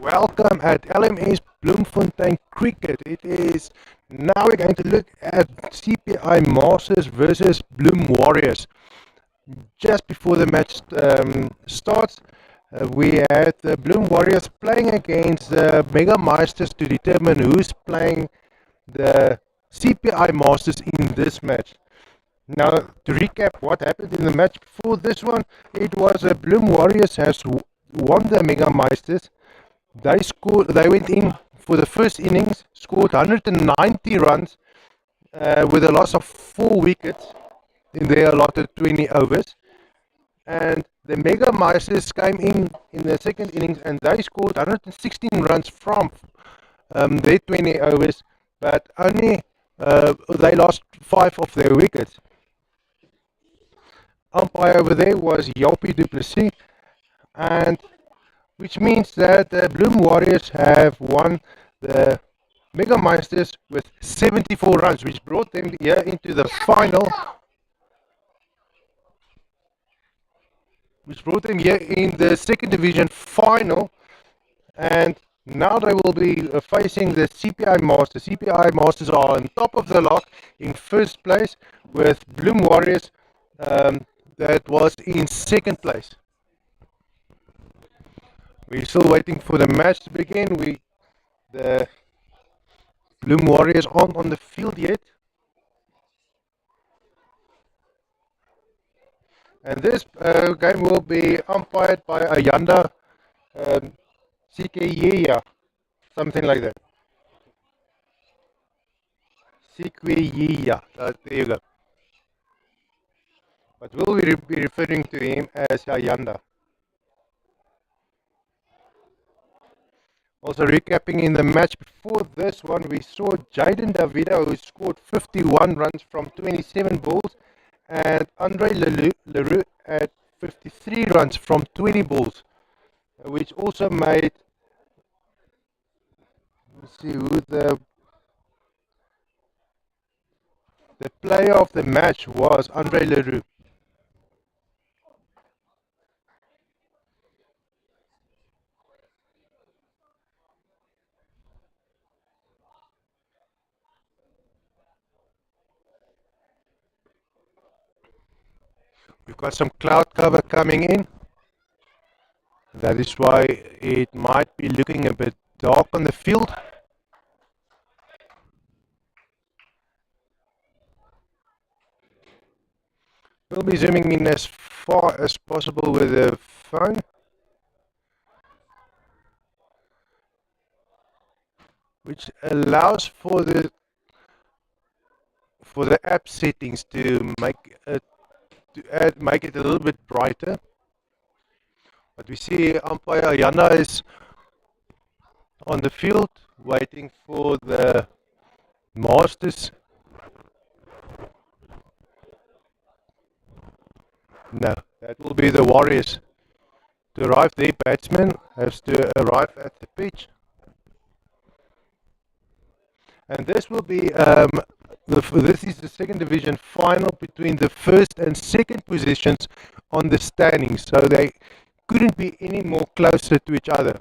Welcome at LMS Bloemfontein Cricket. It is now we're going to look at CPI Masters versus Bloem Warriors. Just before the match starts, we had the Bloem Warriors playing against the Mega Meisters to determine who's playing the CPI Masters in this match. Now, to recap what happened in the match before this one, it was Bloem Warriors has won the Mega Meisters. They went in for the first innings, scored 190 runs with a loss of 4 wickets in their allotted 20 overs. And the Mega Meisters came in the second innings and they scored 116 runs from their 20 overs, but only they lost 5 of their wickets. Umpire over there was Yalpi du Plessis, and which means that the Bloem Warriors have won the Mega Meisters with 74 runs, which brought them here into the final. Which brought them here in the second division final, and now they will be facing the CPI Masters. CPI Masters are on top of the lot in first place, with Bloem Warriors that was in second place. We're still waiting for the match to begin. The Bloem Warriors aren't on the field yet. And this game will be umpired by Ayanda Sikweyiya, something like that. Sikweyiya, there you go. But we'll be referring to him as Ayanda. Also recapping in the match before this one, we saw Jaden Davido, who scored 51 runs from 27 balls, and Andre Leroux at 53 runs from 20 balls, which also made, let's see who the player of the match was. Andre Leroux. We've got some cloud cover coming in. That is why it might be looking a bit dark on the field. We'll be zooming in as far as possible with the phone. Which allows for the app settings to make it a little bit brighter. But we see umpire Ayanda is on the field waiting for the Masters. No, that will be the Warriors. To arrive, their batsman has to arrive at the pitch. And this will be this is the second division final between the first and second positions on the standings, so they couldn't be any more closer to each other.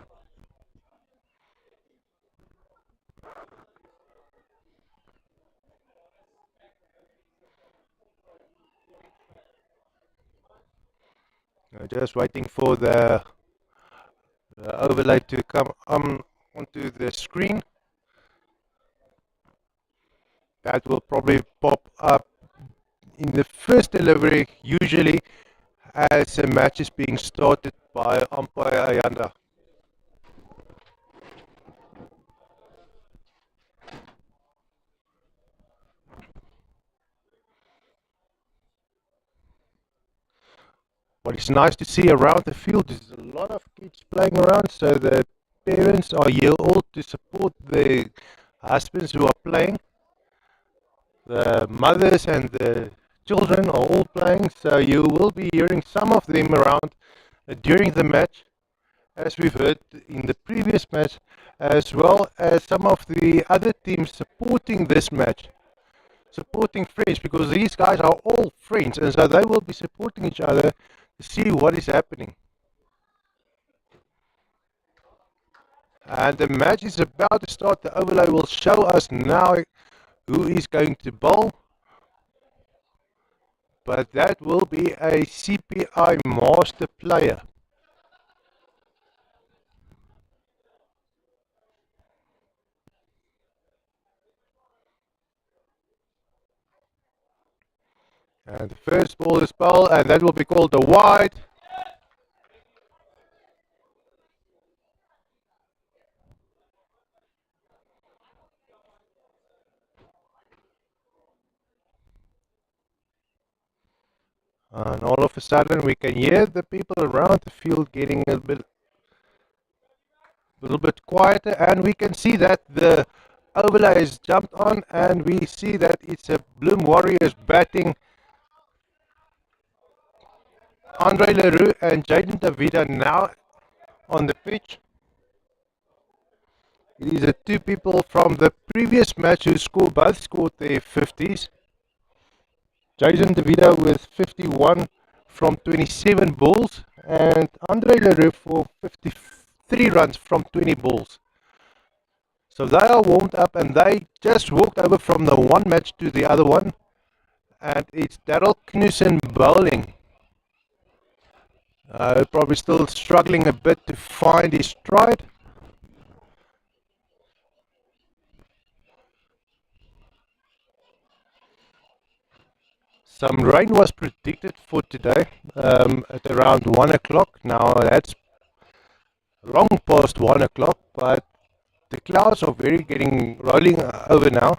Just waiting for the overlay to come onto the screen. That will probably pop up in the first delivery, usually as a match is being started by umpire Ayanda. What is nice to see around the field is a lot of kids playing around, so the parents are here all to support the husbands who are playing. The mothers and the children are all playing, so you will be hearing some of them around during the match, as we've heard in the previous match, as well as some of the other teams supporting this match, supporting friends, because these guys are all friends, and so they will be supporting each other to see what is happening. And the match is about to start. The overlay will show us now who is going to bowl. But that will be a CPI master player. And the first ball is bowled, and that will be called the wide. And all of a sudden we can hear the people around the field getting a little bit quieter, and we can see that the overlay is jumped on, and we see that it's a Bloem Warriors batting. Andre Leroux and Jaden Davida now on the pitch. It is the two people from the previous match who both scored their 50s. Jaden Davida with 51 from 27 balls, and Andre Leroux for 53 runs from 20 balls. So they are warmed up, and they just walked over from the one match to the other one, and it's Daryl Knudsen bowling. Probably still struggling a bit to find his stride. Some rain was predicted for today at around 1 o'clock. Now that's long past 1 o'clock, but the clouds are getting rolling over now.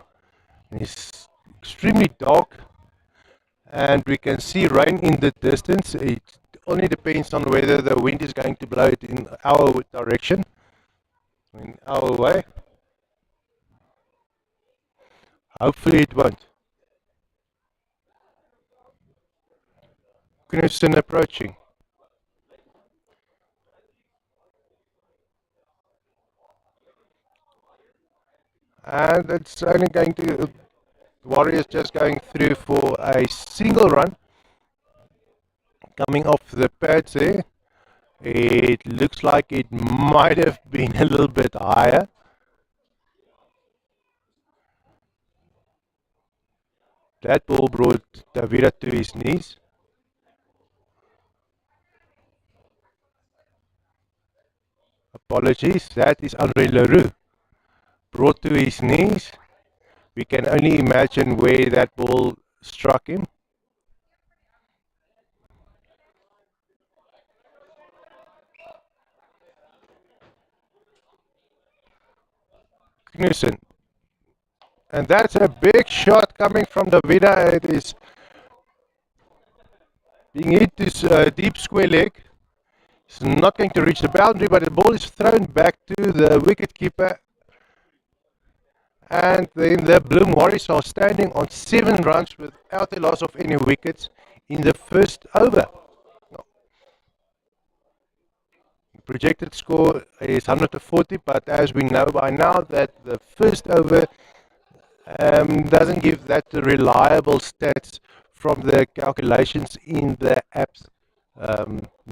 It's extremely dark, and we can see rain in the distance. It only depends on whether the wind is going to blow it in our direction, in our way. Hopefully it won't. Knudsen approaching. And it's only going to, Warriors just going through for a single run. Coming off the pads there. It looks like it might have been a little bit higher. That ball brought Davida to his knees. Apologies, that is Andre Leroux. Brought to his knees. We can only imagine where that ball struck him. Knudsen. And that's a big shot coming from Davida. It is being hit to deep square leg. It's not going to reach the boundary, but the ball is thrown back to the wicketkeeper. And then the Bloem Warriors are standing on 7 runs without the loss of any wickets in the first over. The projected score is 140, but as we know by now that the first over doesn't give that reliable stats from the calculations in the app's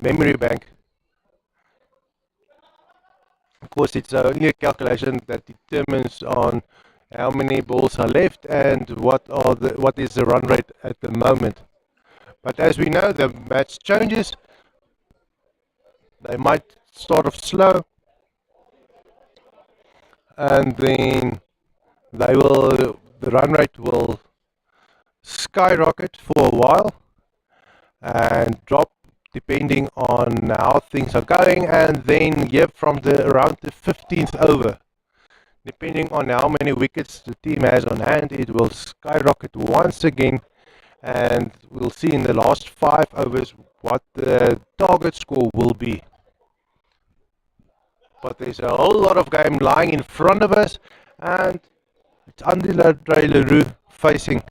memory bank. Of course, it's only a calculation that determines on how many balls are left and what is the run rate at the moment. But as we know, the match changes. They might start off slow, and then the run rate will skyrocket for a while and drop depending on how things are going, and then from around the 15th over, depending on how many wickets the team has on hand, it will skyrocket once again, and we'll see in the last 5 overs what the target score will be. But there's a whole lot of game lying in front of us, and it's Andre Leroux facing.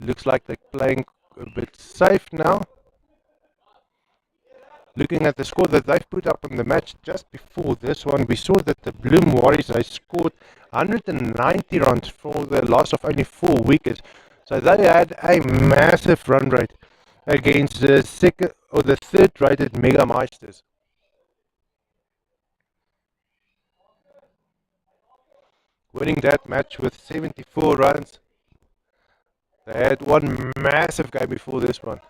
Looks like they're playing a bit safe now. Looking at the score that they've put up on the match just before this one, we saw that the Bloem Warriors, they scored 190 runs for the loss of only 4 wickets. So they had a massive run rate against the second or the third rated Mega Meisters. winning that match with 74 runs. They had one massive game before this one.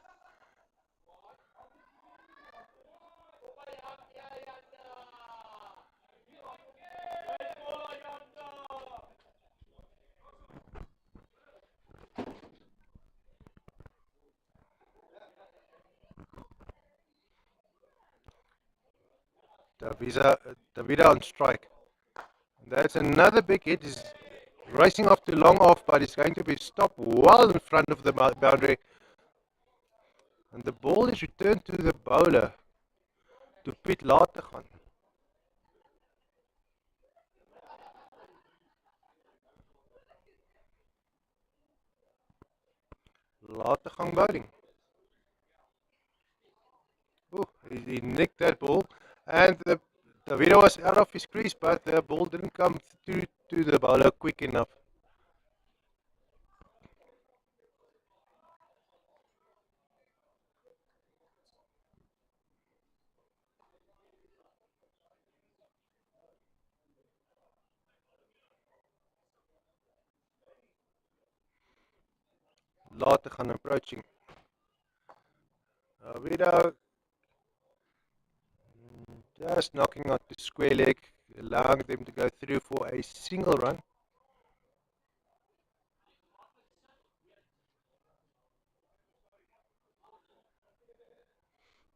Davida on strike. That's another big hit. He's racing off to long off, but he's going to be stopped well in front of the boundary. And the ball is returned to the bowler, to Piet Lategan. Lategan bowling. Ooh, he nicked that ball. And the video was out of his crease, but the ball didn't come through to the bowler quick enough. Lategan approaching. Vida just knocking out the square leg, allowing them to go through for a single run.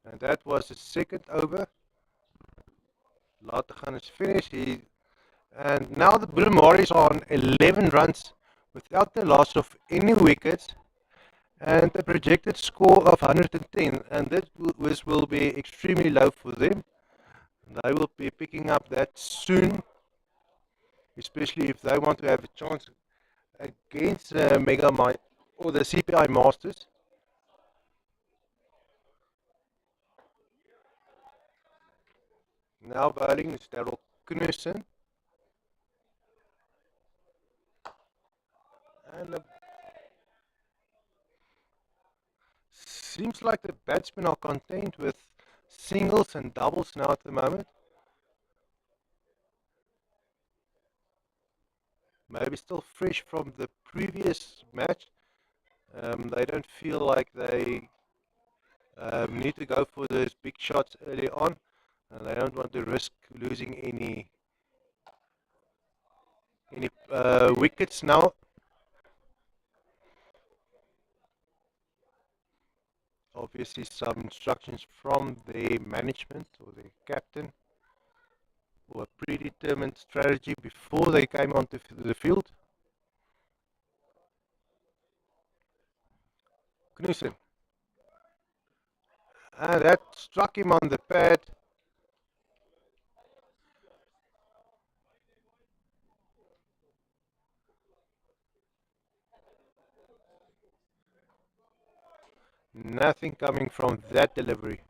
And that was the second over. Lategan is finished. And now the Bloemfontein is on 11 runs without the loss of any wickets and a projected score of 110. And this will be extremely low for them. They will be picking up that soon, especially if they want to have a chance against Mega Mine or the CPI Masters. Now bowling is Daryl Knudsen. And seems like the batsmen are content with singles and doubles now at the moment. Maybe still fresh from the previous match. They don't feel like they need to go for those big shots early on. And they don't want to risk losing any wickets now. Obviously some instructions from the management or the captain, or a predetermined strategy before they came onto the field. Knudsen. And that struck him on the pad. Nothing coming from that delivery.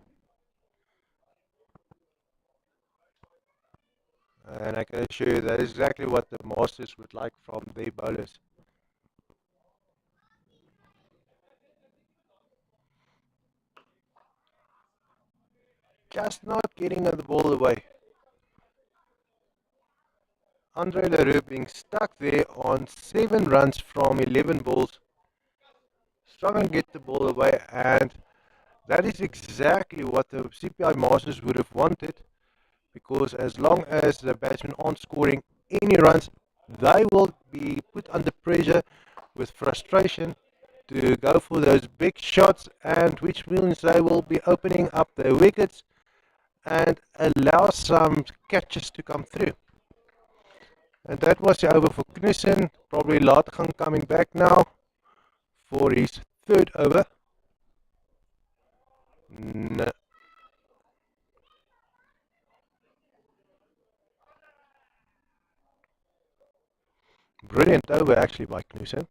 And I can assure you that is exactly what the Masters would like from their bowlers. Just not getting the ball away. Andre Leroux being stuck there on 7 runs from 11 balls. Struggling to get the ball away, and that is exactly what the CPI Masters would have wanted, because as long as the batsmen aren't scoring any runs, they will be put under pressure with frustration to go for those big shots, and which means they will be opening up their wickets and allow some catches to come through. And that was the over for Knudsen. Probably Lategan coming back now for his third over. No. Brilliant over actually by Knudsen.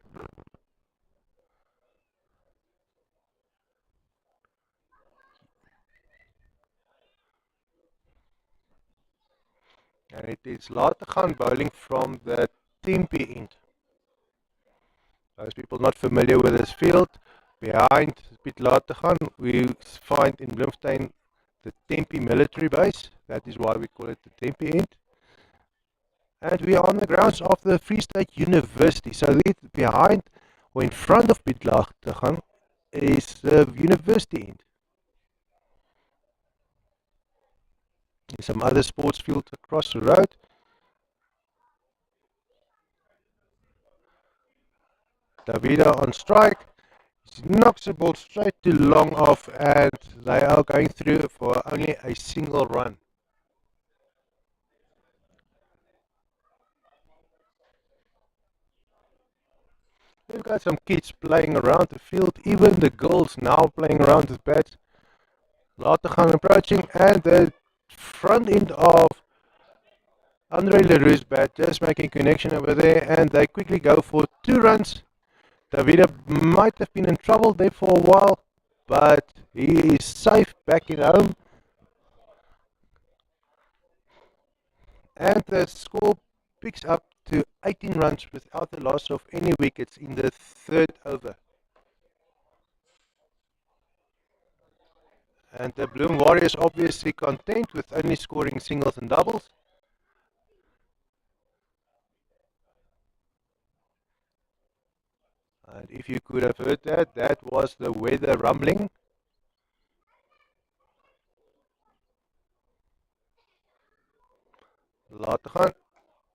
And it is Lategan bowling from the Tempe end. Those people not familiar with this field, behind Piet Lategan we find in Bloemfontein the Tempe military base. That is why we call it the Tempe end. And we are on the grounds of the Free State University. So behind or in front of Bidlachtergang is the university end. There's some other sports field across the road. Davida on strike. He knocks the ball straight to long off, and they are going through for only a single run. We've got some kids playing around the field, even the girls now playing around with bats. Latergang approaching, and the front end of Andre Leroux's bat just making connection over there, and they quickly go for 2 runs. Davida might have been in trouble there for a while, but he is safe back in home. And the score picks up to 18 runs without the loss of any wickets in the 3rd over. And the Bloem Warriors obviously content with only scoring singles and doubles. And if you could have heard that, that was the weather rumbling. Latergang.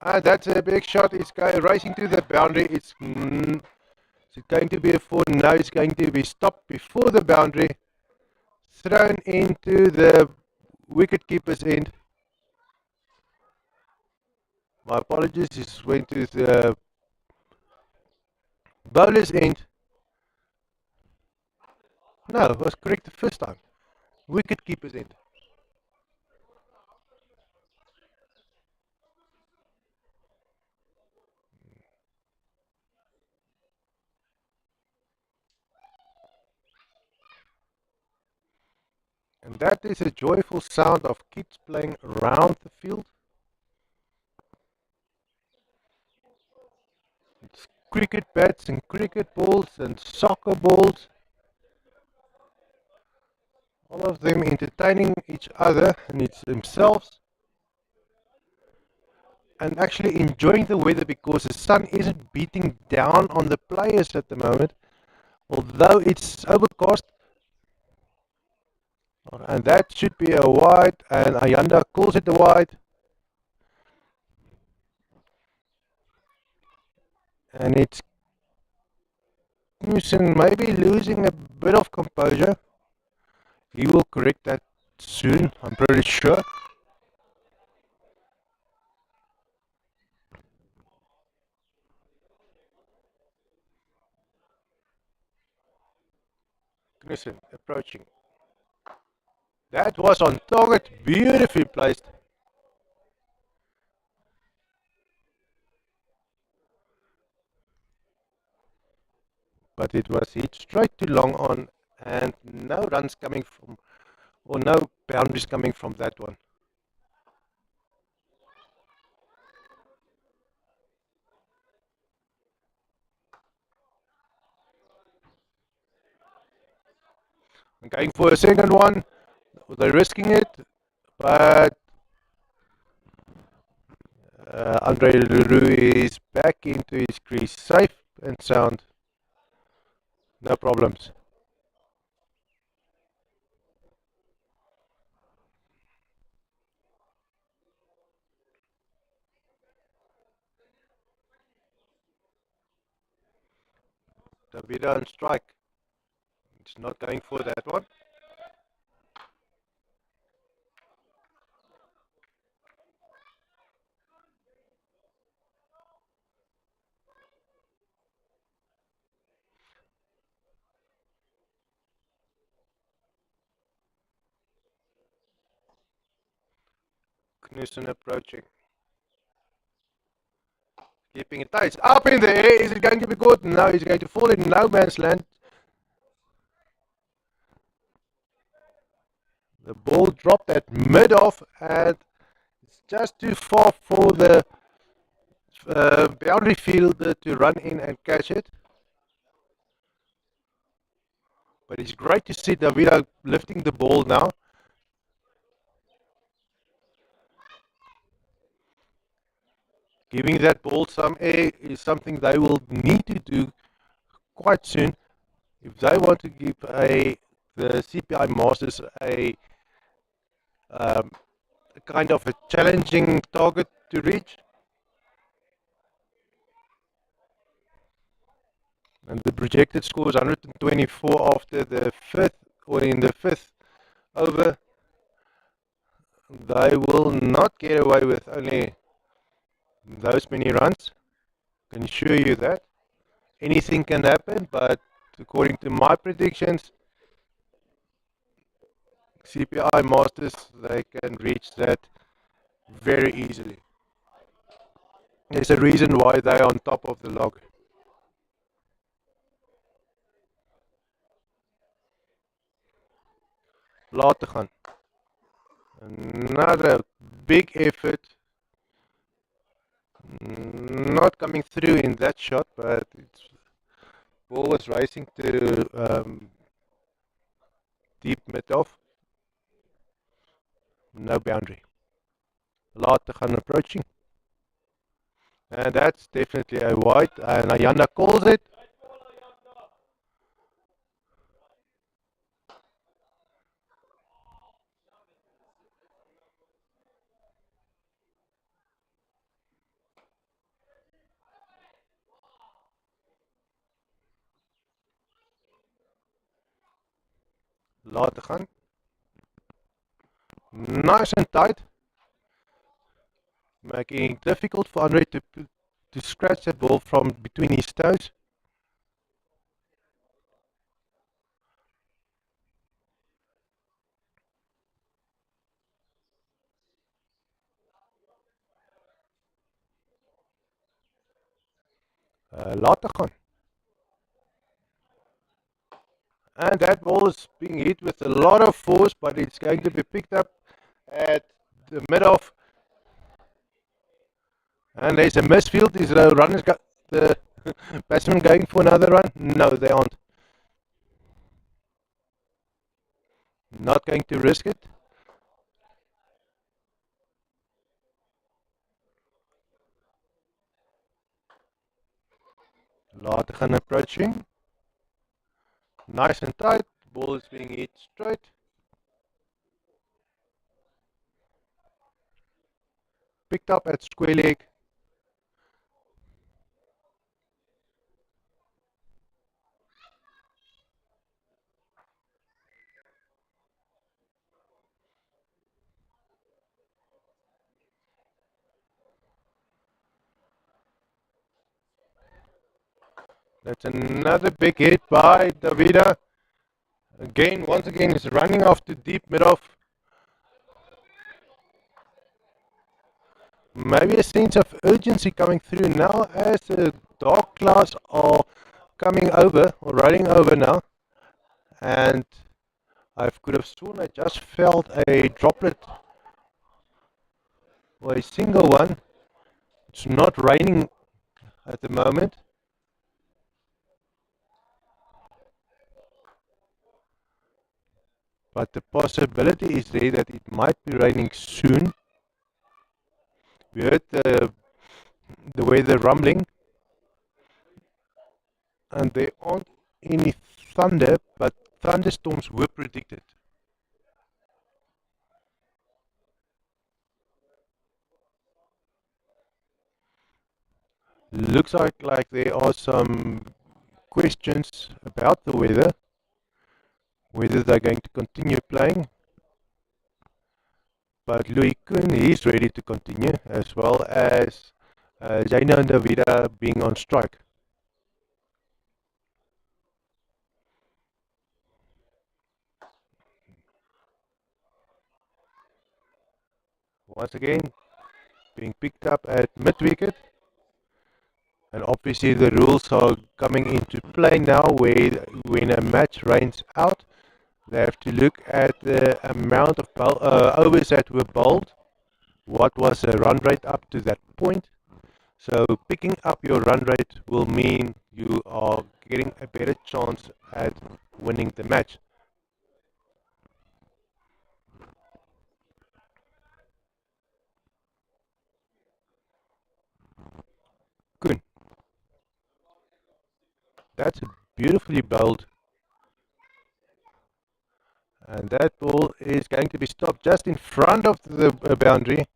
And that's a big shot. It's racing to the boundary. It's going to be a 4. No, it's going to be stopped before the boundary. Thrown into the wicketkeeper's end. My apologies. This went to the bowler's end. No, it was correct the first time. Wicketkeeper's end. And that is a joyful sound of kids playing around the field. It's cricket bats and cricket balls and soccer balls. All of them entertaining each other and themselves. And actually enjoying the weather because the sun isn't beating down on the players at the moment. Although it's overcast. And that should be a wide, and Ayanda calls it a wide. And it's maybe losing a bit of composure. He will correct that soon, I'm pretty sure. Knudsen approaching. That was on target, beautifully placed. But it was hit straight to long on, and no runs coming from, or no boundaries coming from that one. Going for a second one, they're risking it, but Andre Leroux is back into his crease, safe and sound, no problems. Davida on strike. It's not going for that one. Knudsen approaching. Keeping it tight. It's up in the air. Is it going to be good? No, he's going to fall in no man's land. The ball dropped at mid-off, and it's just too far for the boundary fielder to run in and catch it. But it's great to see Davida lifting the ball now. giving that ball some air is something they will need to do quite soon if they want to give the CPI Masters um, a kind of a challenging target to reach. And the projected score is 124 after the fifth, or in the fifth over. They will not get away with only those many runs. I can assure you that. Anything can happen, but according to my predictions, CPI Masters, they can reach that very easily. There's a reason why they're on top of the log. Laat te gaan. Another big effort. Not coming through in that shot, but it's ball was racing to deep mid-off. No boundary. Laat te gaan approaching. And that's definitely a wide. And Ayanda calls it. Laat te gaan. Nice and tight. Making it difficult for Andre to scratch the ball from between his toes. Laat te gaan. And that ball is being hit with a lot of force, but it's going to be picked up at the mid-off. And there's a misfield. Is the runners got the batsman going for another run? No, they aren't. Not going to risk it. Laat te gaan approaching. Nice and tight. Ball is being hit straight. Picked up at square leg. That's another big hit by Davida. Again, once again, he's running off to deep mid-off. Maybe a sense of urgency coming through now as the dark clouds are coming over or rolling over now. And I could have sworn I just felt a droplet or a single one. It's not raining at the moment. But the possibility is there that it might be raining soon. We heard the weather rumbling, and there aren't any thunder, but thunderstorms were predicted. Looks like there are some questions about the weather, whether they're going to continue playing. But Louis Kuhn is ready to continue, as well as Zaina and Davida being on strike. Once again, being picked up at mid-wicket. And obviously the rules are coming into play now where when a match rains out, they have to look at the amount of overs that were bowled, what was the run rate up to that point. So picking up your run rate will mean you are getting a better chance at winning the match. That's beautifully bowled. And that ball is going to be stopped just in front of the boundary.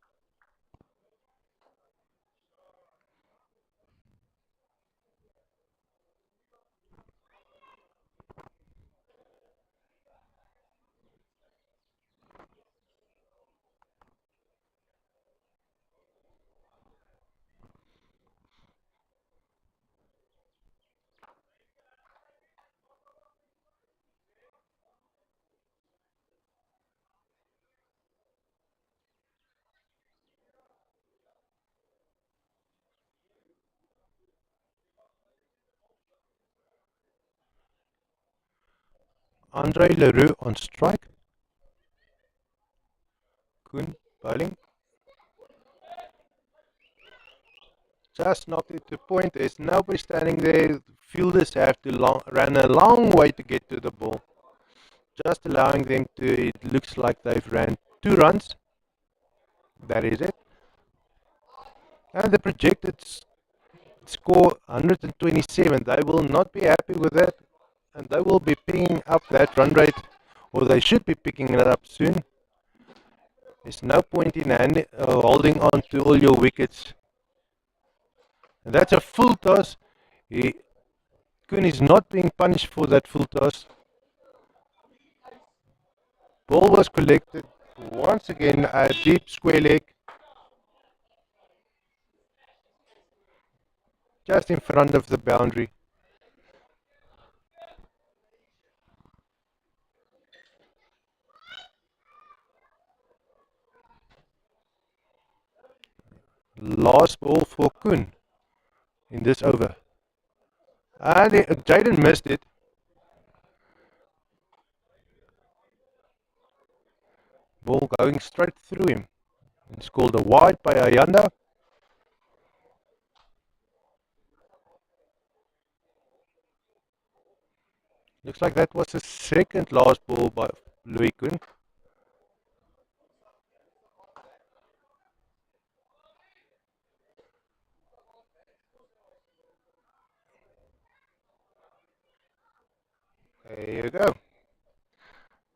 Andre Leroux on strike. Koen bowling. Just knocked it to point. There's nobody standing there. Fielders have to run a long way to get to the ball. Just allowing them to, it looks like they've ran 2 runs. That is it. And the projected score 127. They will not be happy with that. And they will be picking up that run rate, or they should be picking it up soon. There's no point in holding on to all your wickets. And that's a full toss. Koen is not being punished for that full toss. Ball was collected. Once again, a deep square leg. Just in front of the boundary. Last ball for Koen in this over. And Jaden missed it. Ball going straight through him. It's called a wide by Ayanda. Looks like that was the second last ball by Louis Koen. There you go.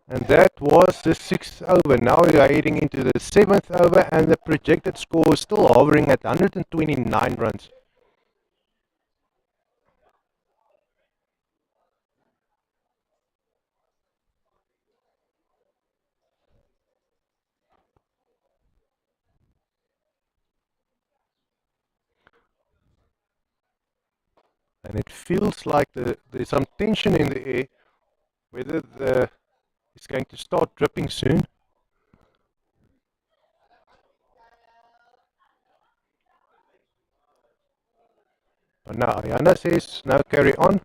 And that was the 6th over. Now we are heading into the 7th over, and the projected score is still hovering at 129 runs. And it feels like there's some tension in the air, whether it's going to start dripping soon. But now Ayanda says, now carry on.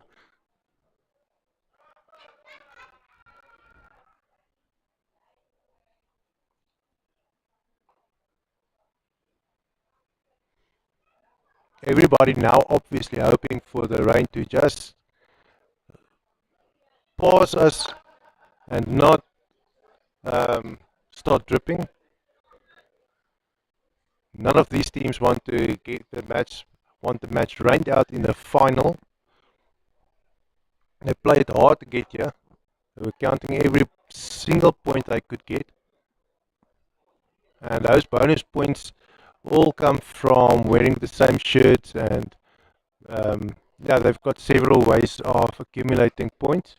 Everybody now obviously hoping for the rain to just pause us and not start dripping. None of these teams want to get the match rained out in the final. They played hard to get here. They were counting every single point they could get. And those bonus points all come from wearing the same shirts, and yeah, they've got several ways of accumulating points.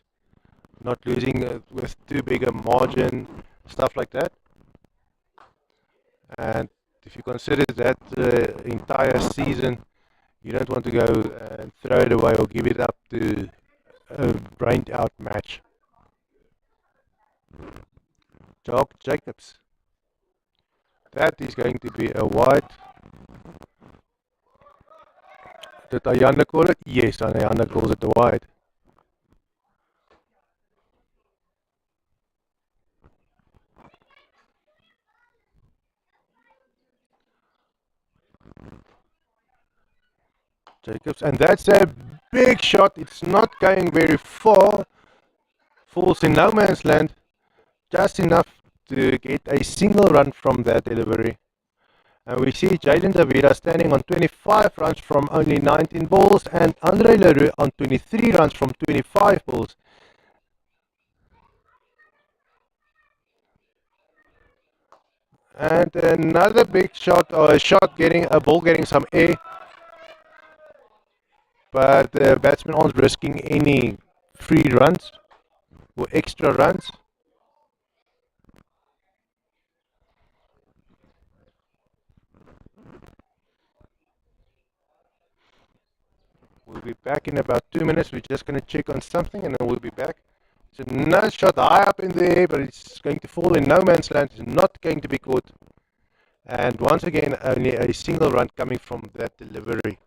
Not losing with too big a margin, stuff like that. And if you consider that the entire season, you don't want to go and throw it away or give it up to a rained out match. Jock Jacobs. That is going to be a wide. Did Ayanda call it? Yes, Ayanda calls it a wide. Jacobs, and that's a big shot. It's not going very far. Falls in no man's land. Just enough to get a single run from that delivery. And we see Jaden Davida standing on 25 runs from only 19 balls and Andre Leroux on 23 runs from 25 balls. And another big shot, or a shot getting a ball getting some air, but the batsman aren't risking any free runs or extra runs. We'll be back in about 2 minutes. We're just going to check on something and then we'll be back. It's another shot high up in the air, but it's going to fall in no man's land. It's not going to be caught. And once again, only a single run coming from that delivery.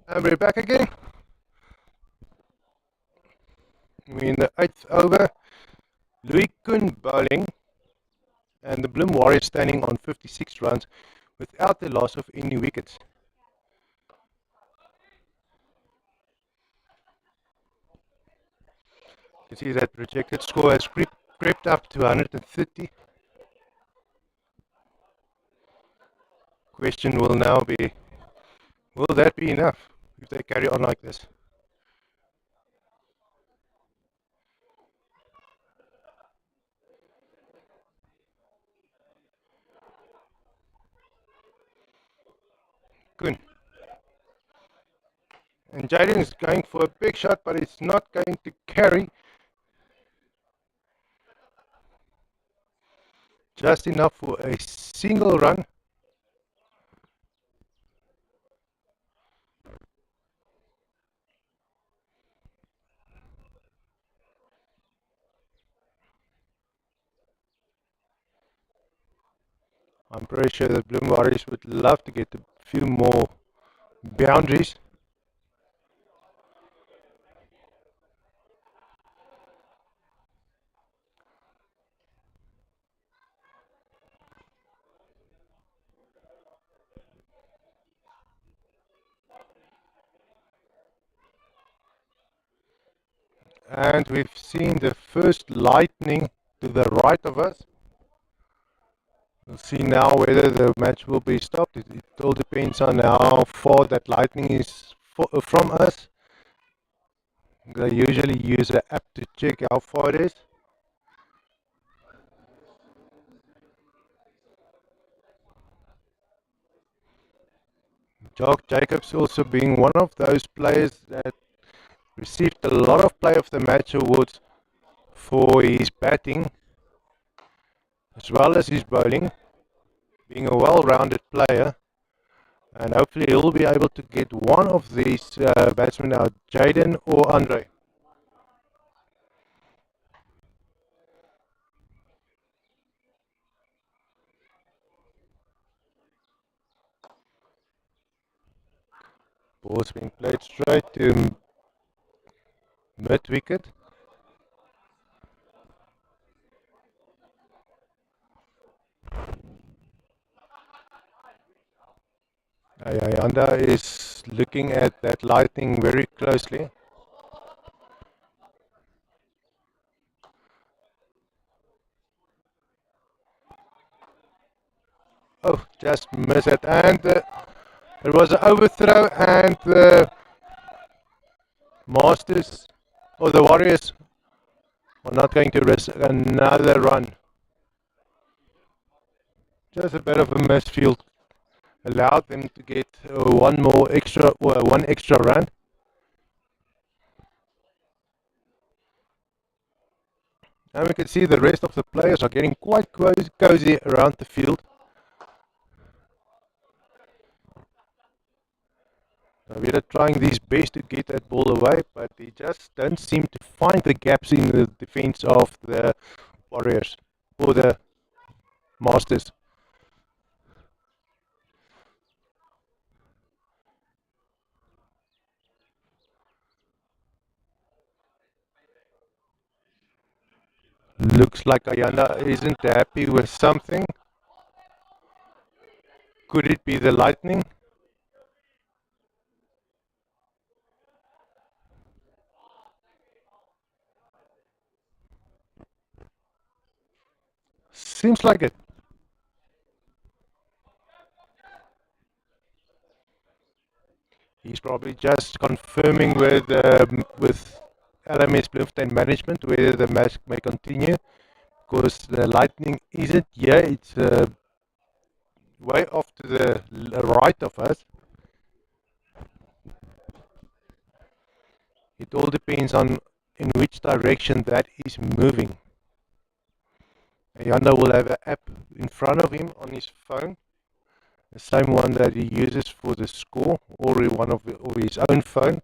And we're back again. We're in the 8th over. Louis Kuhn bowling. And the Bloem Warriors standing on 56 runs without the loss of any wickets. You can see that projected score has crept up to 130. Question will now be, will that be enough if they carry on like this? Good. And Jaden is going for a big shot, but it's not going to carry. Just enough for a single run. I'm pretty sure the Bloem Warriors would love to get a few more boundaries. And we've seen the first lightning to the right of us. We'll see now whether the match will be stopped. It all depends on how far that lightning is from us. They usually use an app to check how far it is. Jock Jacobs also being one of those players that received a lot of Play of the Match awards for his batting. as well as his bowling, being a well-rounded player, and hopefully he'll be able to get one of these batsmen out, Jaden or Andre. Ball's being played straight to mid-wicket. Ayanda is looking at that lightning very closely. Oh, just missed it. And it was an overthrow, and the Masters, or the Warriors, are not going to risk another run. Just a bit of a misfield allowed them to get one extra run. And we can see the rest of the players are getting quite cozy around the field. We're trying his best to get that ball away, but he just don't seem to find the gaps in the defense of the Warriors or the Masters. Looks like Ayanda isn't happy with something. Could it be the lightning? Seems like it. He's probably just confirming with LMS Bloemfontein management whether the match may continue, because the lightning isn't here. It's way off to the right of us. It all depends on in which direction that is moving. Ayanda will have an app in front of him on his phone, the same one that he uses for the score, or one of his own phone.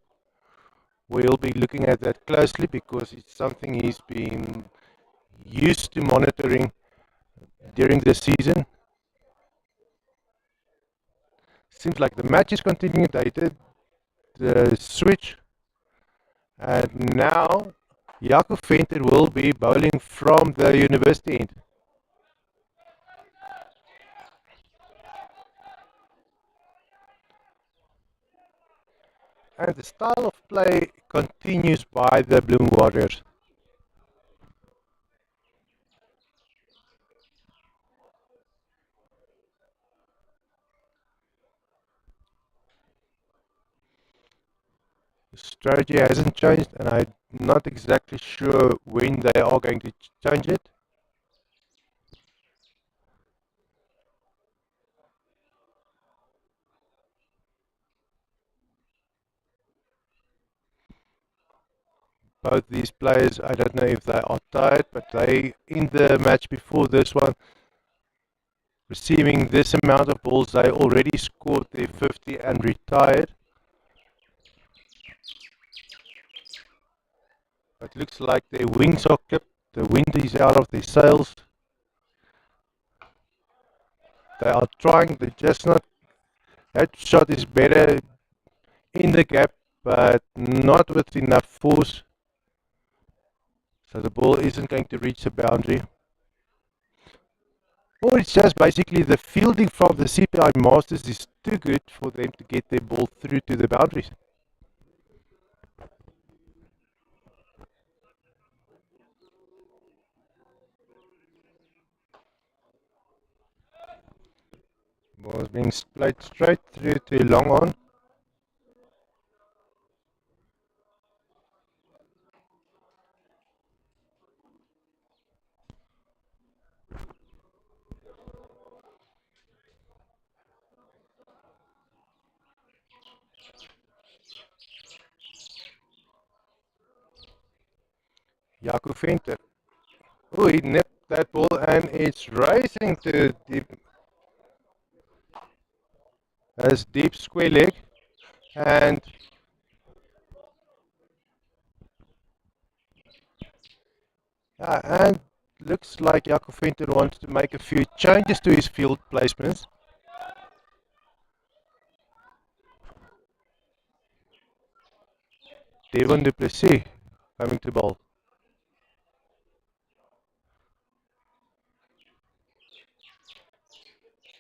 We'll be looking at that closely because it's something he's been used to monitoring during the season. Seems like the match is continuing. They did the switch, and now Jaco Venter will be bowling from the university end. And the style of play continues by the Bloem Warriors. The strategy hasn't changed, and I'm not exactly sure when they are going to change it. Both these players, I don't know if they are tired, but they, in the match before this one, receiving this amount of balls, they already scored their 50 and retired. It looks like their wings are clipped, the wind is out of their sails. They are trying, they just not, that shot is better in the gap, but not with enough force. So the ball isn't going to reach the boundary. Or it's just basically the fielding from the CPI Masters is too good for them to get their ball through to the boundaries. Ball is being played straight through to long on. Jaco Venter. Oh, he nipped that ball and it's racing to deep square leg, and and looks like Jaco Venter wants to make a few changes to his field placements. Devon du Plessis coming to bowl.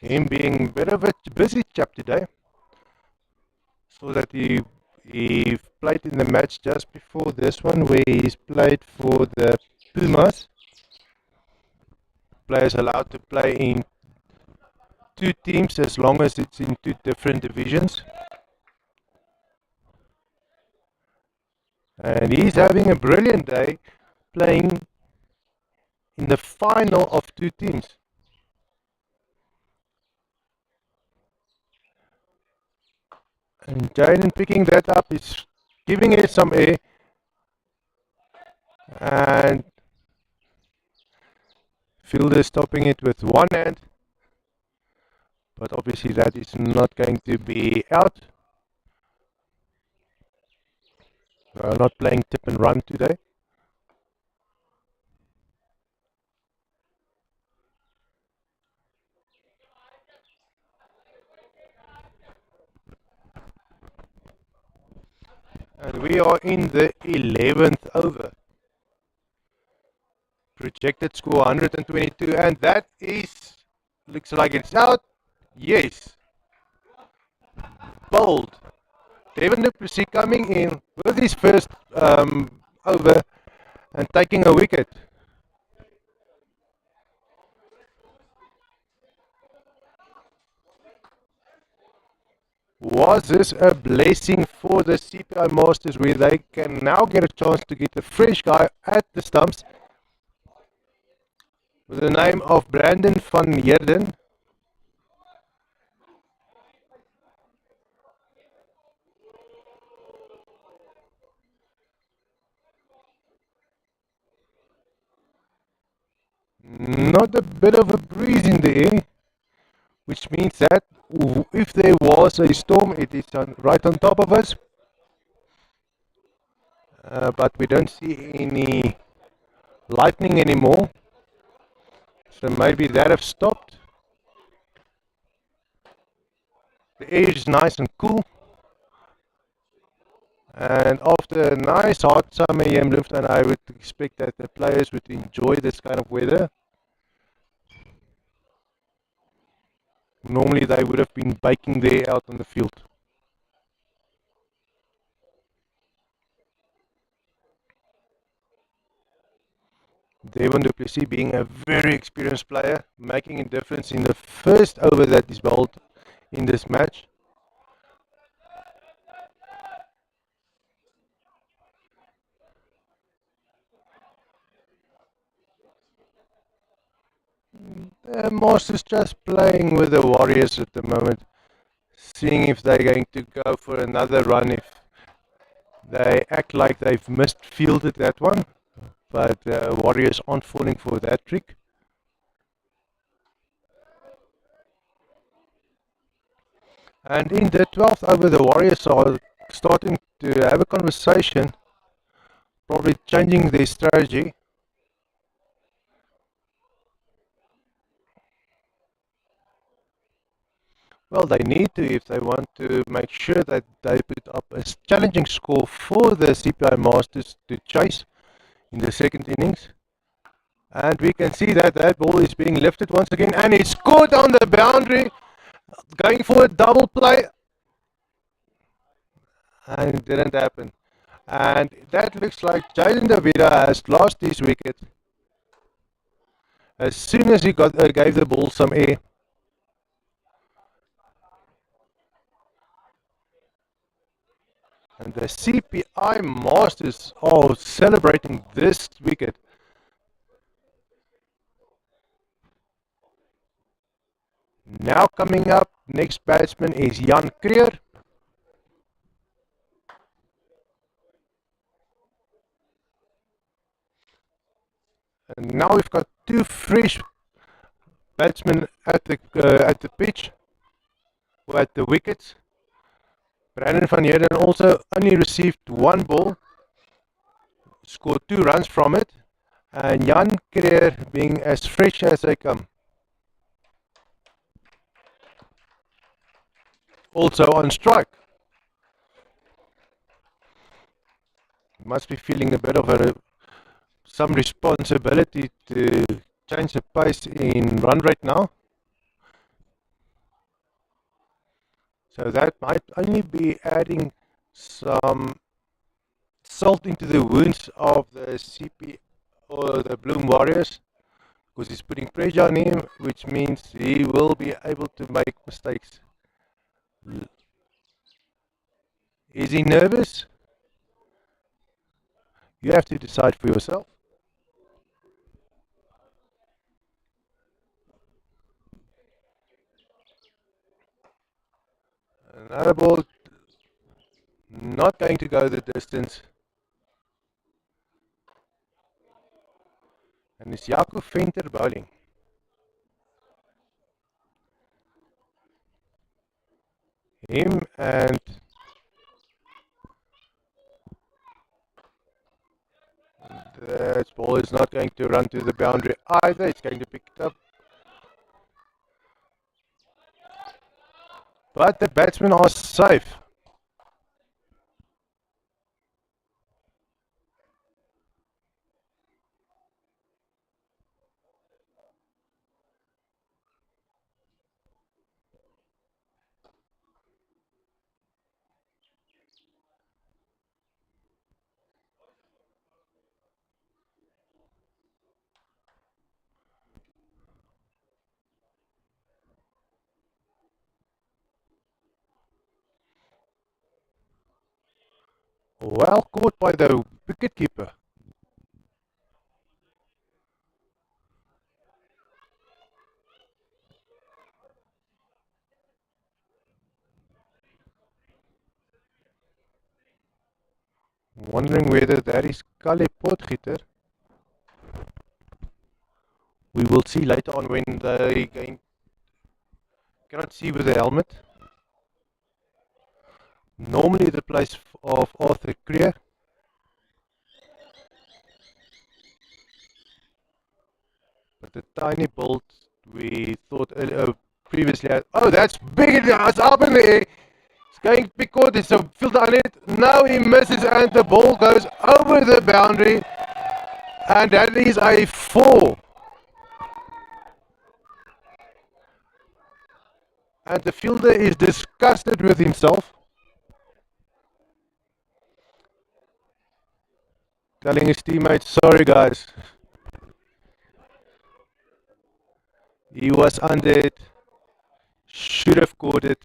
Him being a bit of a busy chap today. So that he played in the match just before this one where he's played for the Pumas. Players allowed to play in two teams as long as it's in two different divisions. And he's having a brilliant day playing in the final of two teams. And Jaden picking that up is giving it some air. And fielder stopping it with one hand. But obviously that is not going to be out. We're not playing tip and run today. And we are in the 11th over. Projected score 122, and that is, looks like it's out. Yes. Bold. Devon du Plessis coming in with his first over and taking a wicket. Was this a blessing for the CPI Masters where they can now get a chance to get a fresh guy at the stumps with the name of Brandon van Heerden? Not a bit of a breeze in the air, which means that if there was a storm, it is right on top of us. But we don't see any lightning anymore. So maybe that have stopped. The air is nice and cool. And after a nice hot summer here in Bloemfontein, I would expect that the players would enjoy this kind of weather. Normally they would have been baking there out on the field. Devon du Plessis being a very experienced player, making a difference in the first over that is bowled in this match. The Masters just playing with the Warriors at the moment, seeing if they're going to go for another run, if they act like they've misfielded that one, but the Warriors aren't falling for that trick. And in the 12th over, the Warriors are starting to have a conversation, probably changing their strategy. Well, they need to if they want to make sure that they put up a challenging score for the CPI Masters to chase in the second innings. And we can see that that ball is being lifted once again, and it's caught on the boundary, going for a double play, and it didn't happen. And that looks like Jaden Davida has lost his wicket as soon as he gave the ball some air. And the CPI Masters are celebrating this wicket. Now coming up, next batsman is Jan Creer. And now we've got two fresh batsmen at the pitch, or at the wickets. Brandon van Heerden also only received one ball, scored 2 runs from it, and Jan Creer being as fresh as they come. Also on strike. Must be feeling a bit of some responsibility to change the pace in run rate now. So that might only be adding some salt into the wounds of the CP or the Bloem Warriors, because he's putting pressure on him, which means he will be able to make mistakes. Is he nervous? You have to decide for yourself. Another ball, not going to go the distance. And it's Jaco Venter bowling. Him and that ball is not going to run to the boundary either. It's going to pick it up. But the batsmen are safe. Well caught by the wicketkeeper. Wondering whether that is Kalle Potgieter. We will see later on when they cannot see with the helmet. Normally the place of Arthur Creer. But the tiny bolt we thought previously had. Oh, that's big! It's up in the air. It's going to be caught. It's a fielder on it. Now he misses and the ball goes over the boundary. And that is a 4. And the fielder is disgusted with himself. Telling his teammates, sorry guys. He was under it. Should have caught it.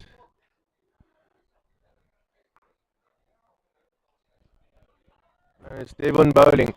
And it's Devon bowling.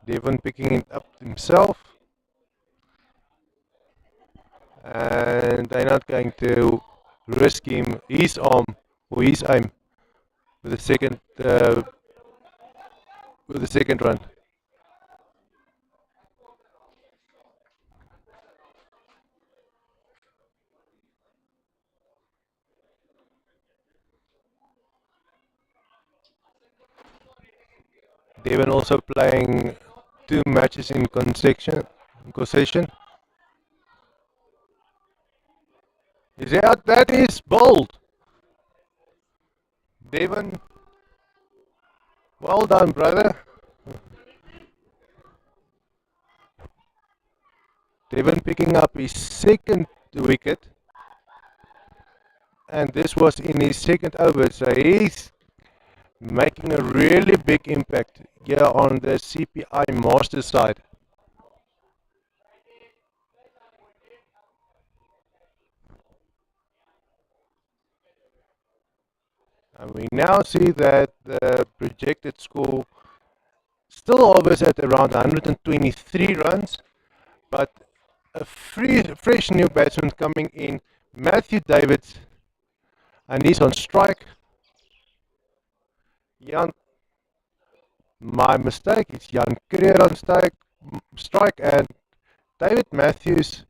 Devon picking it up himself. And they're not going to risk him, his arm or his aim with the second run. Devon also playing 2 matches in concession. Is that, that is bold. Devon, well done, brother. Devon picking up his second wicket. And this was in his second over. So he's making a really big impact here on the CPI Master side. And we now see that the projected score still hovers at around 123 runs, but a fresh new batsman coming in, Matthew Davids, and he's on strike. Jan, my mistake, it's Jan Creer on strike, and David Matthews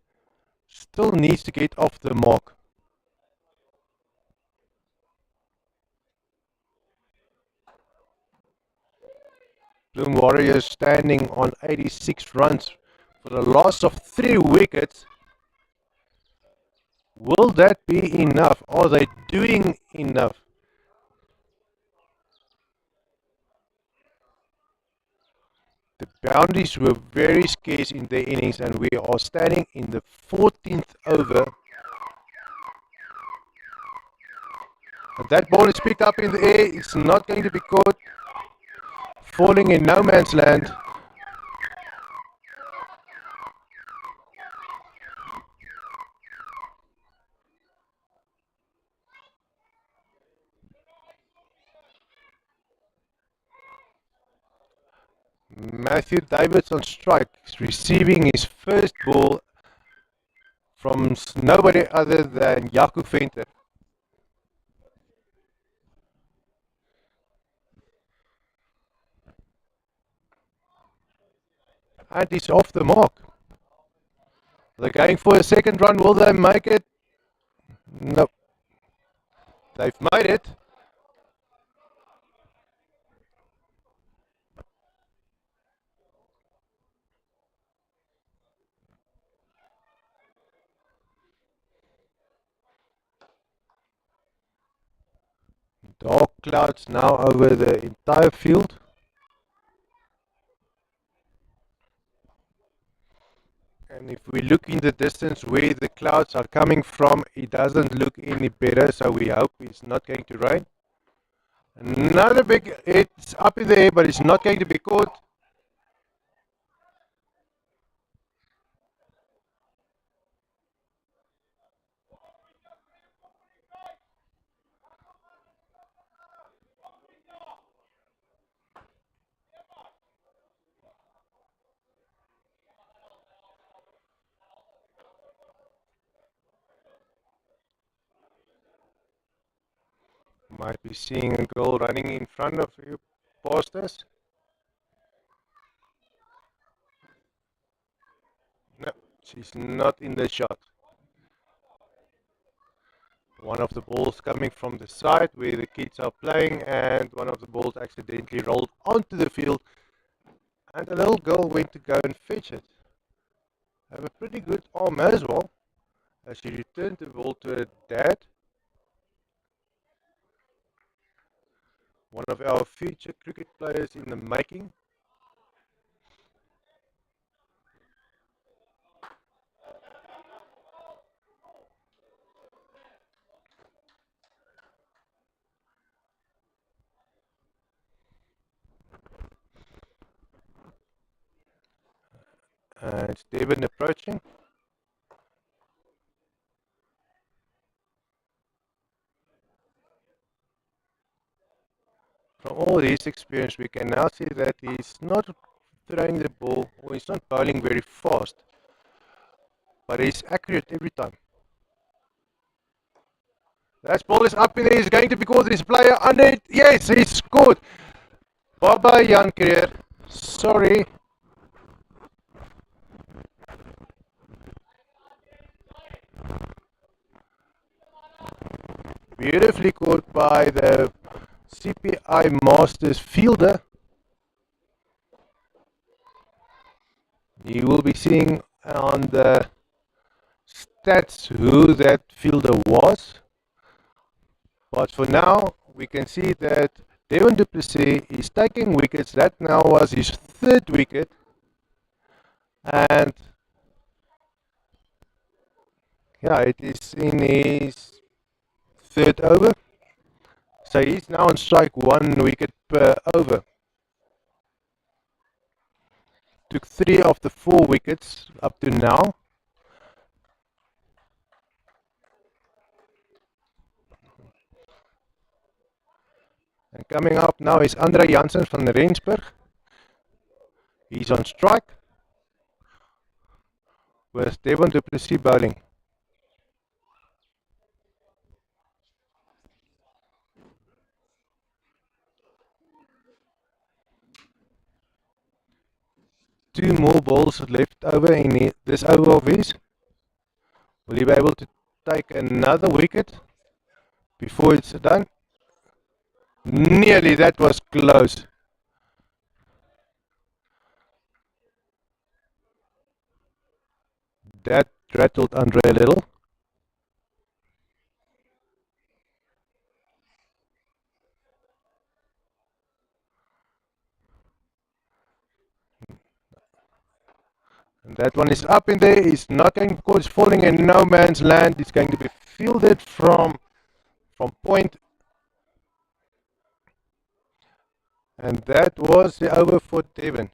still needs to get off the mark. Bloem Warriors standing on 86 runs for a loss of 3 wickets. Will that be enough? Are they doing enough? The boundaries were very scarce in the innings, and we are standing in the 14th over. And that ball is picked up in the air. It's not going to be caught. Falling in no man's land. Matthew Davids on strike, receiving his first ball from nobody other than Jaco Venter. And he's off the mark. They're going for a second run. Will they make it? Nope. They've made it. Dark clouds now over the entire field. And if we look in the distance where the clouds are coming from, it doesn't look any better, so we hope it's not going to rain. Another big, it's up in the air, but it's not going to be caught. Might be seeing a girl running in front of you, past us. No, she's not in the shot. One of the balls coming from the side where the kids are playing, and one of the balls accidentally rolled onto the field, and the little girl went to go and fetch it. Have a pretty good arm as well, as she returned the ball to her dad. One of our future cricket players in the making. And it's Devon approaching. From all his experience, we can now see that he's not throwing the ball, or he's not bowling very fast, but he's accurate every time. That ball is up in there, he's going to be caught, there's a player under it, yes, he's scored. Bye-bye, Jan Creer, sorry. Beautifully caught by the CPI Masters fielder. You will be seeing on the stats who that fielder was. But for now, we can see that Devon du Plessis is taking wickets. That now was his third wicket. And yeah, it is in his third over. So he's now on strike, 1 wicket per over. Took 3 of the 4 wickets up to now. And coming up now is Andre Janssen van Rensburg. He's on strike with Devon du Plessis bowling. Two more balls left over in this over of his. Will he be able to take another wicket before it's done? Nearly, that was close. That rattled Andre a little. And that one is up in there. It's not going, of course, falling in no man's land. It's going to be fielded from point. And that was the over for Devon.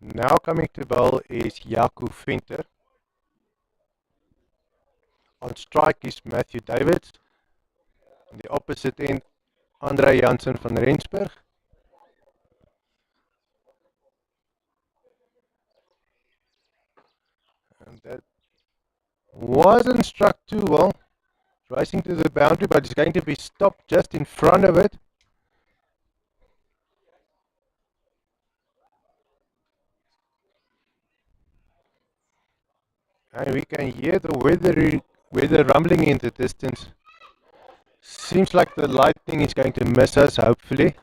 Now coming to bowl is Jaco Venter. On strike is Matthew Davids. On the opposite end, Andre Janssen van Rensburg. And that wasn't struck too well. Racing to the boundary, but it's going to be stopped just in front of it. And we can hear the weather rumbling in the distance. Seems like the lightning is going to miss us, hopefully.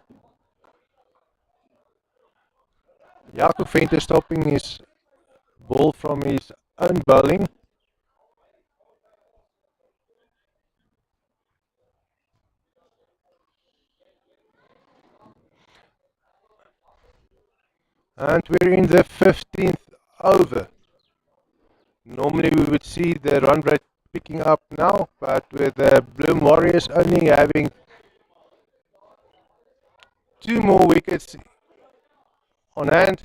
Jaco Venter stopping his ball from his own bowling. And we're in the 15th over. Normally we would see the run rate picking up now, but with the Bloem Warriors only having two more wickets on hand,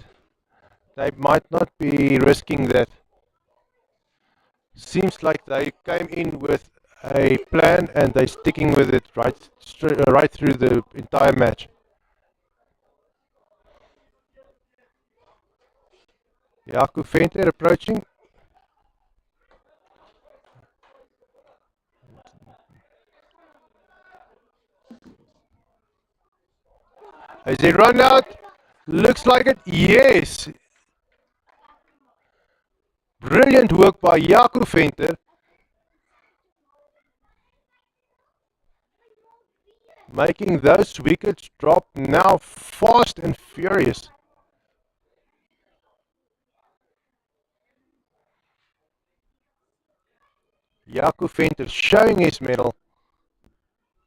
they might not be risking that. Seems like they came in with a plan and they're sticking with it right through the entire match. Jaco Venter approaching. Has he run out? Looks like it. Yes. Brilliant work by Jaco Venter. Making those wickets drop now fast and furious. Jaco Venter showing his mettle.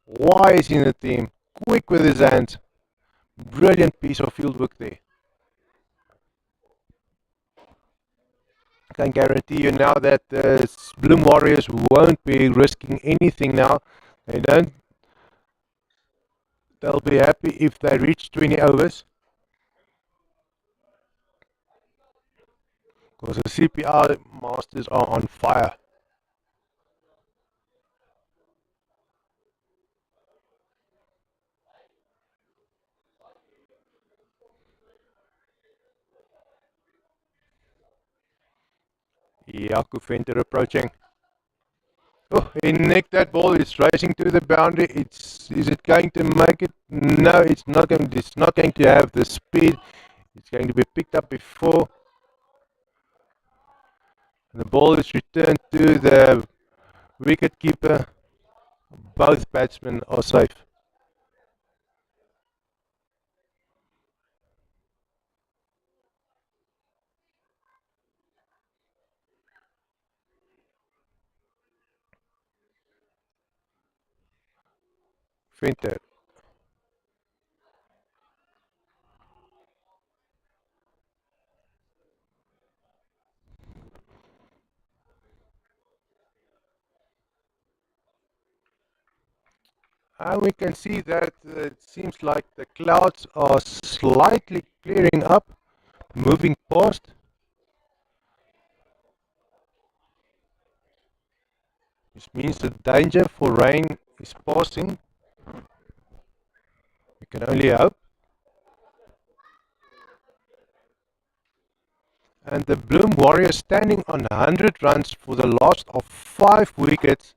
Wise in the team. Quick with his hands. Brilliant piece of field work there. I can guarantee you now that the Bloem Warriors won't be risking anything now. They don't. They'll be happy if they reach 20 overs. Because the CPI masters are on fire. Jaco Venter approaching. Oh, he nicked that ball. It's racing to the boundary. Is it going to make it? No, it's not going. It's not going to have the speed. It's going to be picked up before the ball is returned to the wicket keeper. Both batsmen are safe. Venter. And we can see that it seems like the clouds are slightly clearing up, moving past. This means the danger for rain is passing. We can only hope. And the Bloem Warriors standing on 100 runs for the last of 5 wickets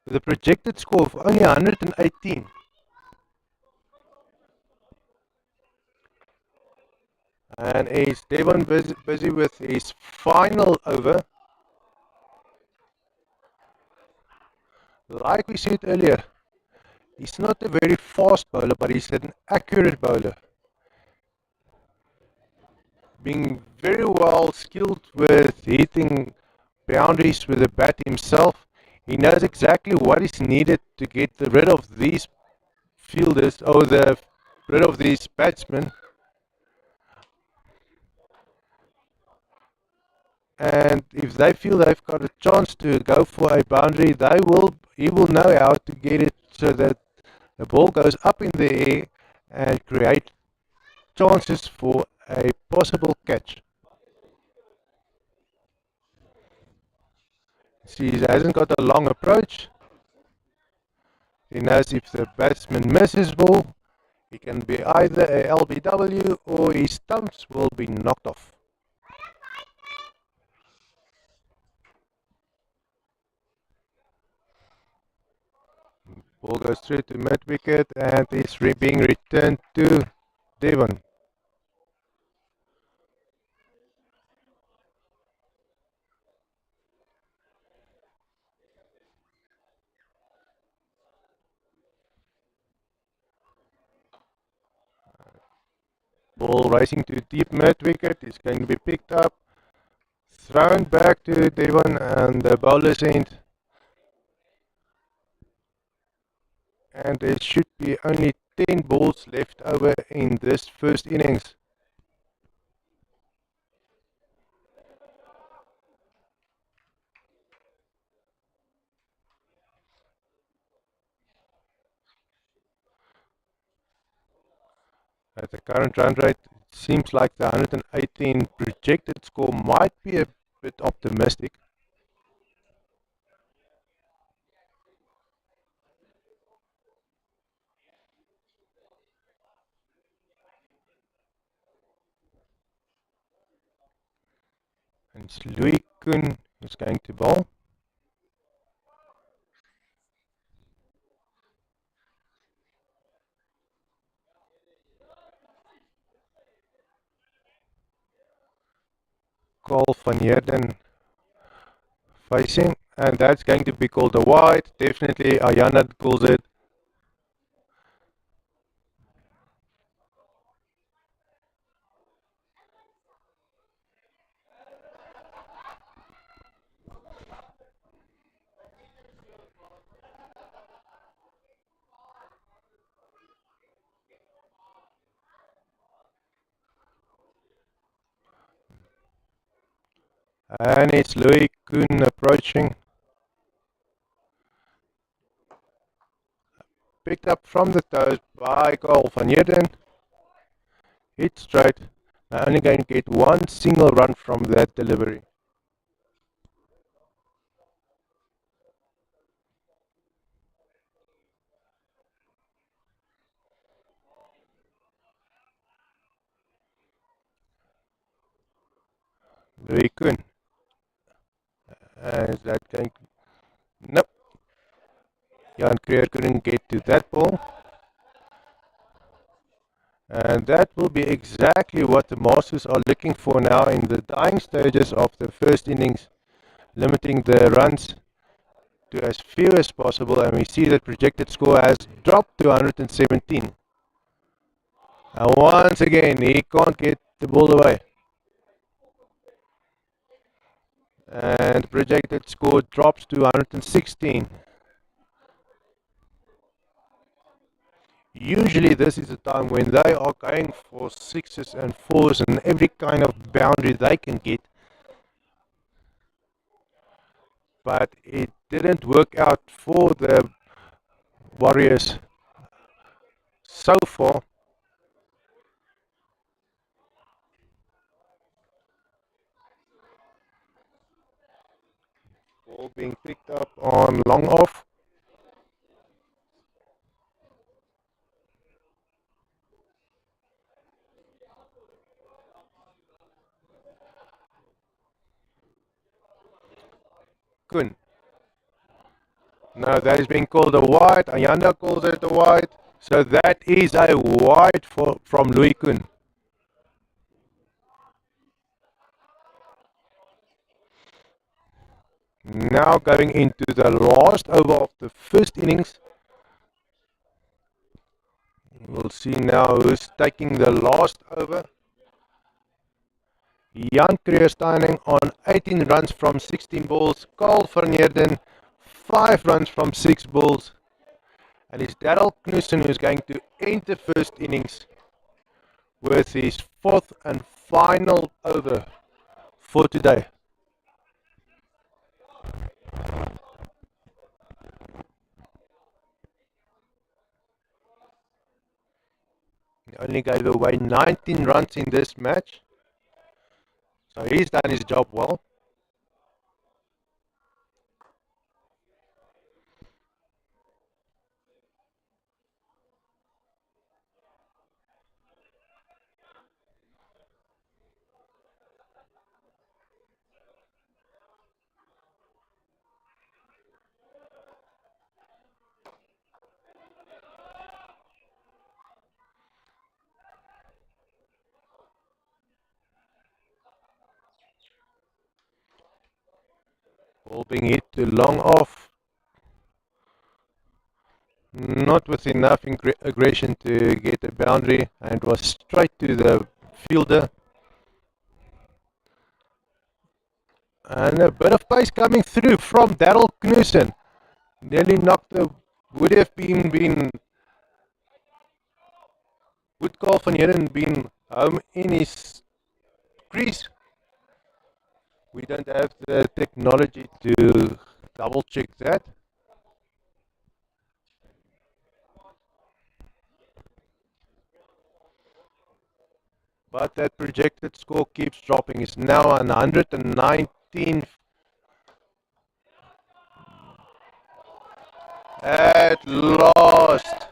with a projected score of only 118. And is Devon busy with his final over? Like we said earlier, he's not a very fast bowler, but he's an accurate bowler. Being very well skilled with hitting boundaries with the bat himself, he knows exactly what is needed to get rid of these fielders or rid of these batsmen. And if they feel they've got a chance to go for a boundary, he will know how to get it so that the ball goes up in the air and create chances for a possible catch. See, he hasn't got a long approach. He knows if the batsman misses ball, he can be either a LBW or his stumps will be knocked off. Ball goes through to mid wicket and is being returned to Devon. Ball racing to deep mid wicket is going to be picked up, thrown back to Devon and the bowler's end. And there should be only 10 balls left over in this first innings. At the current run rate, it seems like the 118 projected score might be a bit optimistic. And it's Louis Kuhn is going to bowl. Call van Heerden facing, and that's going to be called a wide. Definitely Ayana calls it. And it's Louis Kuhn approaching. Picked up from the toes by Carl van Heerden. Hit straight. They're only going to get one single run from that delivery. Louis Kuhn. Is that going to... Nope. Jan Creer couldn't get to that ball. And that will be exactly what the Masters are looking for now in the dying stages of the first innings, limiting the runs to as few as possible. And we see that projected score has dropped to 117. And once again, he can't get the ball away. And projected score drops to 116. Usually this is a time when they are going for sixes and fours and every kind of boundary they can get. But it didn't work out for the Warriors so far. Ball being picked up on long off. Kun. No, that is being called a wide. Ayanda calls it a wide. So that is a wide from Louis Kun. Now going into the last over of the first innings. We'll see now who's taking the last over. Jan Kreersteining on 18 runs from 16 balls. Carl van Heerden 5 runs from 6 balls. And it's Darryl Knudsen who's going to end the first innings with his 4th and final over for today. He only gave away 19 runs in this match. So he's done his job well. Ball being hit to long off. Not with enough aggression to get a boundary, and was straight to the fielder. And a bit of pace coming through from Darryl Knudsen. Nearly knocked the, would Carl van Heerden been home in his crease? We don't have the technology to double check that. But that projected score keeps dropping. It's now 119 at last.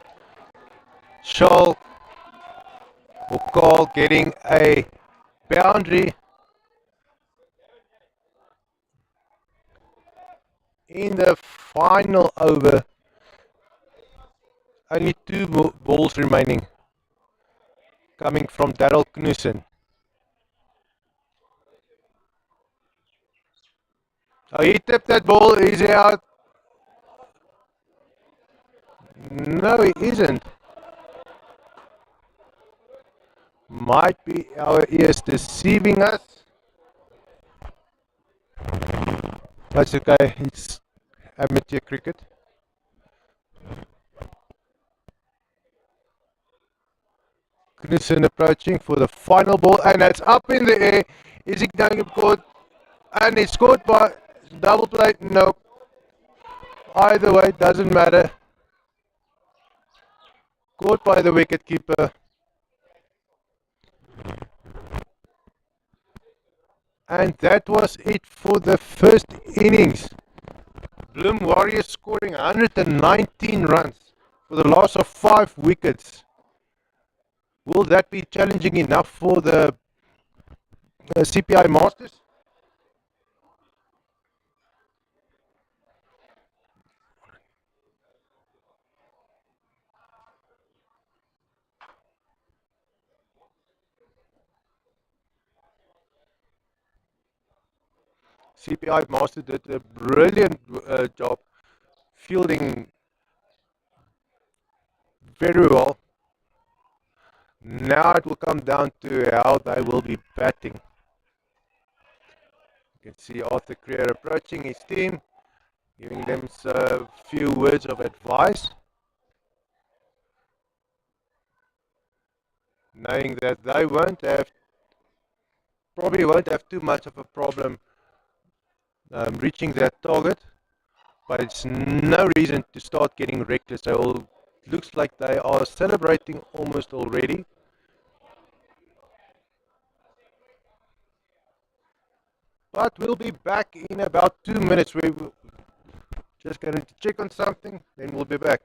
Scholl or Carl getting a boundary in the final over. Only 2 balls remaining, coming from Darryl Knudsen. Oh, he tipped that ball. Is he out? No, he isn't. Might be our ears deceiving us. That's okay. It's amateur cricket. Knudsen approaching for the final ball, and that's up in the air. Is he going to caught? And it's scored by double play. No. Either way, doesn't matter. Caught by the wicket keeper. And that was it for the first innings. Bloem Warriors scoring 119 runs for the loss of 5 wickets. Will that be challenging enough for the CPI Masters? CPI Masters did a brilliant job fielding very well. Now it will come down to how they will be batting. You can see Arthur Creer approaching his team, giving them a few words of advice, knowing that they probably won't have too much of a problem reaching that target, but it's no reason to start getting reckless. They all looks like they are celebrating almost already. But we'll be back in about 2 minutes. We're just going to check on something, then we'll be back.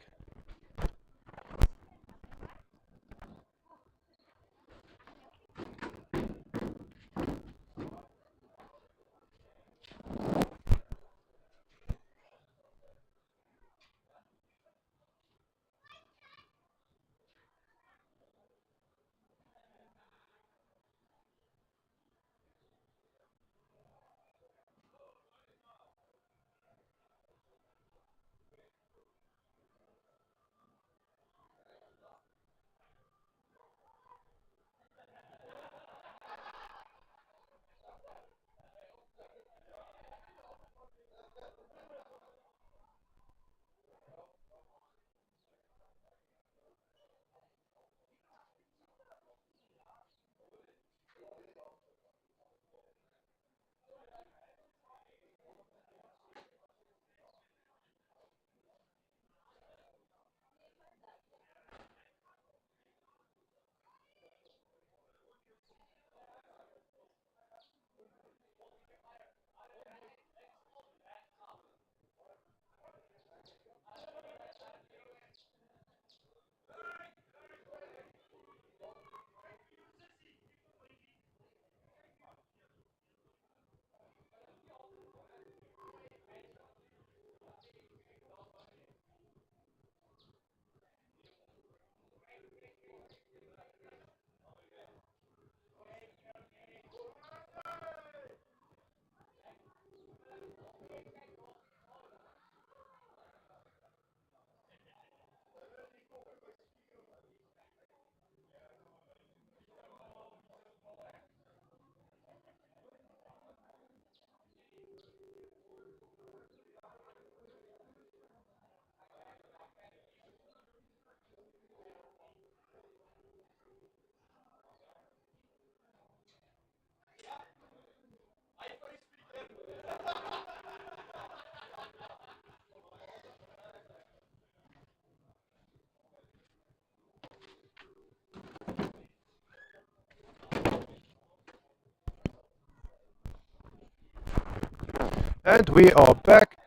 And we are back.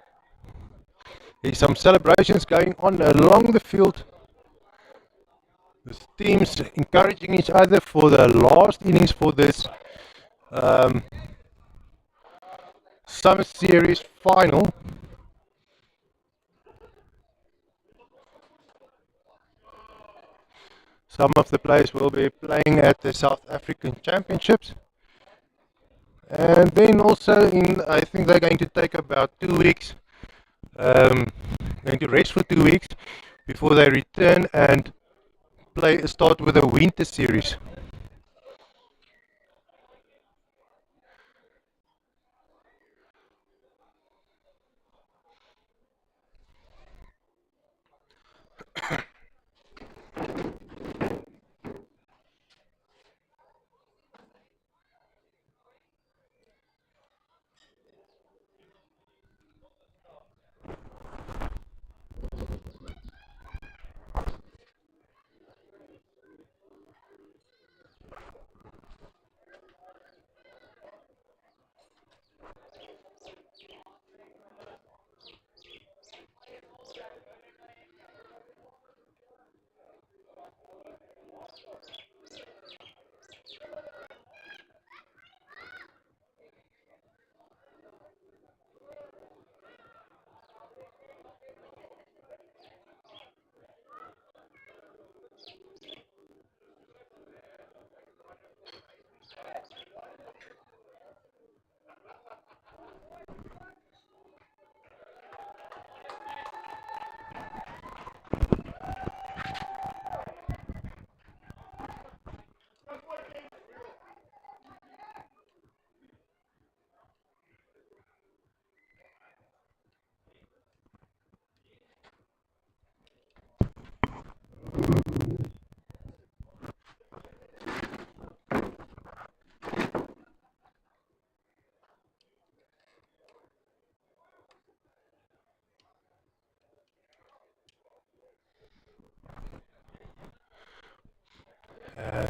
There's some celebrations going on along the field. The teams encouraging each other for the last innings for this um, summer series final. Some of the players will be playing at the South African Championships. And then also I think they're going to take about 2 weeks, going to rest for 2 weeks before they return and start with the winter series.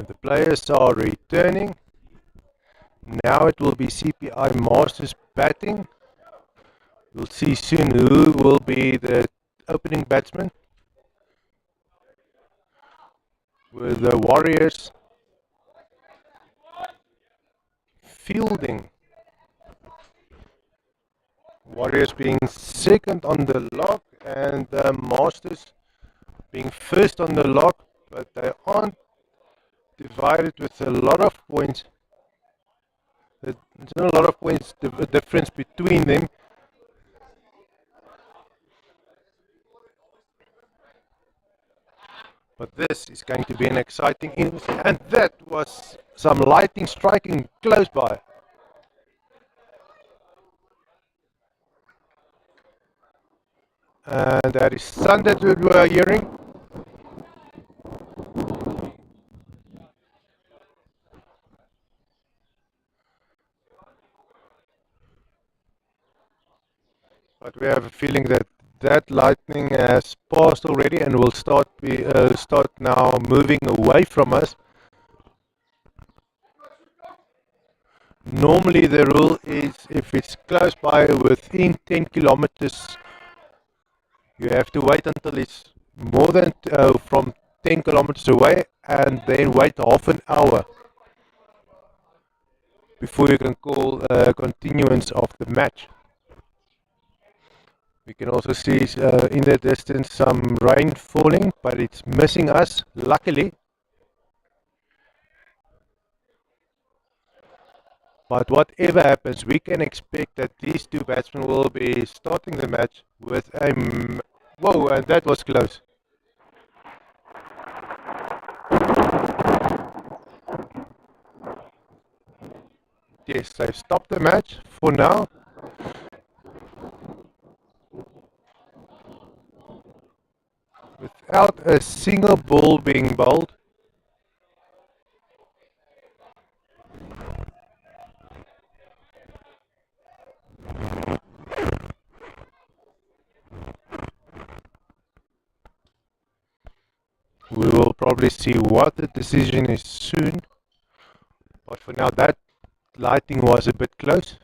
The players are returning. Now it will be CPI Masters batting. We'll see soon who will be the opening batsman, with the Warriors fielding. Warriors being second on the log and the Masters being first on the log, but they aren't divided with a lot of points. There's not a lot of points difference between them. But this is going to be an exciting innings, and that was some lightning striking close by. And that is sun that we were hearing. But we have a feeling that that lightning has passed already and will start now moving away from us. Normally the rule is if it's close by within 10 kilometers, you have to wait until it's more than from 10 kilometers away, and then wait half an hour before you can call a continuance of the match. We can also see in the distance some rain falling, but it's missing us, luckily. But whatever happens, we can expect that these two batsmen will be starting the match with a... Whoa, and that was close. Yes, they've stopped the match for now. Without a single ball being bowled. We will probably see what the decision is soon. But for now, that lightning was a bit close.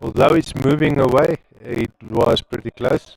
Although it's moving away, it was pretty close.